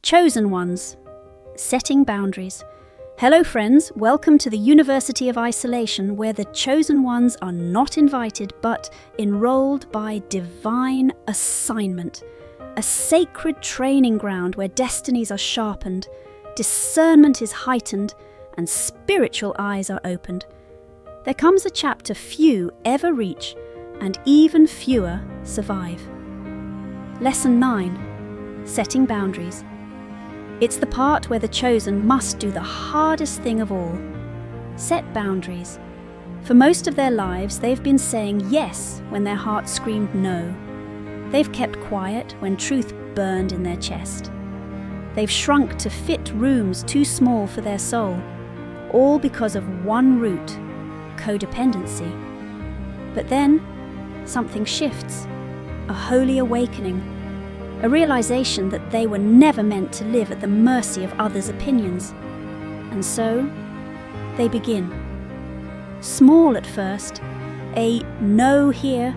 Chosen ones. Setting boundaries. Hello friends, welcome to the University of Isolation, where the chosen ones are not invited but enrolled by divine assignment. A sacred training ground where destinies are sharpened, discernment is heightened, and spiritual eyes are opened. There comes a chapter few ever reach, and even fewer survive. Lesson 9. Setting boundaries. It's the part where the chosen must do the hardest thing of all. Set boundaries. For most of their lives, they've been saying yes when their heart screamed no. They've kept quiet when truth burned in their chest. They've shrunk to fit rooms too small for their soul, all because of one root, codependency. But then, something shifts, a holy awakening, a realization that they were never meant to live at the mercy of others' opinions. And so, they begin. Small at first, a no here,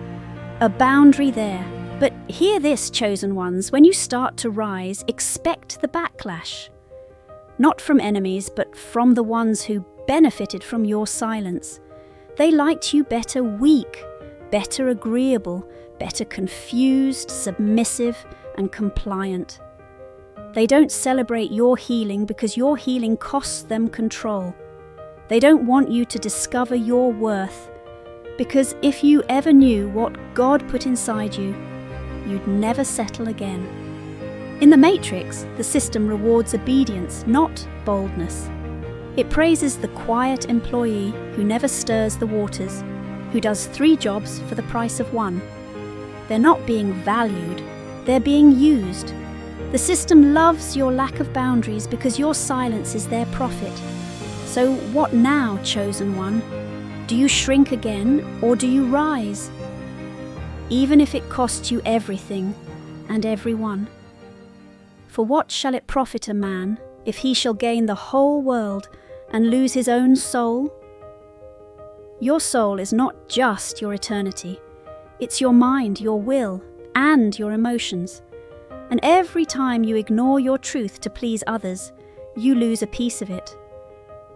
a boundary there. But hear this, chosen ones, when you start to rise, expect the backlash. Not from enemies, but from the ones who benefited from your silence. They liked you better weak, better agreeable, better confused, submissive, and compliant. They don't celebrate your healing because your healing costs them control. They don't want you to discover your worth, because if you ever knew what God put inside you, you'd never settle again. In the Matrix, the system rewards obedience, not boldness. It praises the quiet employee who never stirs the waters, who does 3 jobs for the price of 1. They're not being valued, they're being used. The system loves your lack of boundaries because your silence is their profit. So what now, chosen one? Do you shrink again, or do you rise? Even if it costs you everything and everyone. For what shall it profit a man if he shall gain the whole world and lose his own soul? Your soul is not just your eternity. It's your mind, your will, and your emotions. And every time you ignore your truth to please others, you lose a piece of it.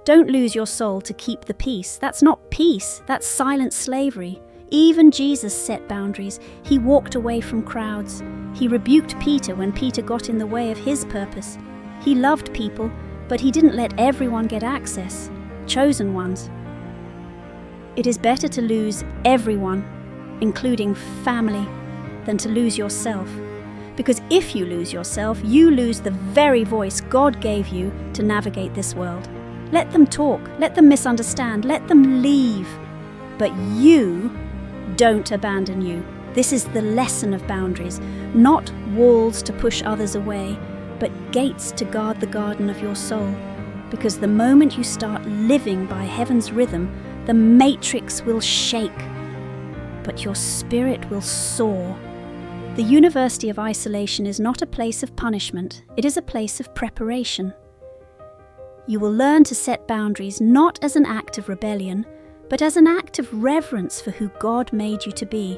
Don't lose your soul to keep the peace. That's not peace, that's silent slavery. Even Jesus set boundaries. He walked away from crowds. He rebuked Peter when Peter got in the way of his purpose. He loved people, but he didn't let everyone get access. Chosen ones. It is better to lose everyone, including family, than to lose yourself. Because if you lose yourself, you lose the very voice God gave you to navigate this world. Let them talk, let them misunderstand, let them leave. But you don't abandon you. This is the lesson of boundaries, not walls to push others away, but gates to guard the garden of your soul. Because the moment you start living by heaven's rhythm, the matrix will shake, but your spirit will soar. The University of Isolation is not a place of punishment, it is a place of preparation. You will learn to set boundaries not as an act of rebellion, but as an act of reverence for who God made you to be.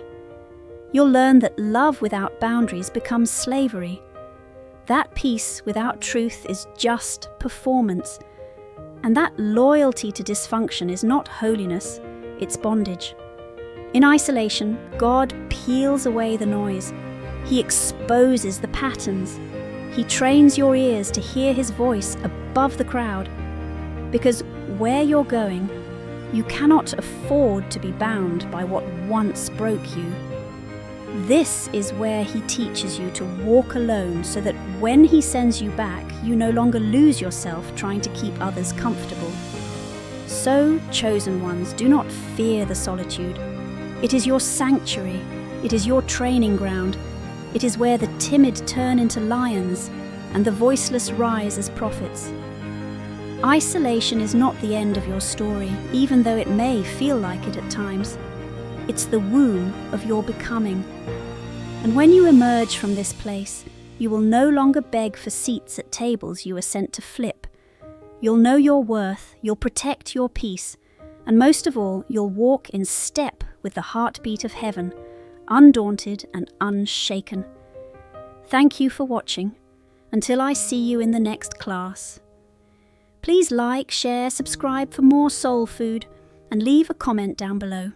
You'll learn that love without boundaries becomes slavery. That peace without truth is just performance. And that loyalty to dysfunction is not holiness, it's bondage. In isolation, God peels away the noise. He exposes the patterns. He trains your ears to hear His voice above the crowd. Because where you're going, you cannot afford to be bound by what once broke you. This is where He teaches you to walk alone so that when He sends you back, you no longer lose yourself trying to keep others comfortable. So, chosen ones, do not fear the solitude. It is your sanctuary. It is your training ground. It is where the timid turn into lions and the voiceless rise as prophets. Isolation is not the end of your story, even though it may feel like it at times. It's the womb of your becoming. And when you emerge from this place, you will no longer beg for seats at tables you were sent to flip. You'll know your worth, you'll protect your peace, and most of all, you'll walk in step with the heartbeat of heaven, undaunted and unshaken. Thank you for watching. until I see you in the next class. Please like, share, subscribe for more soul food, and leave a comment down below.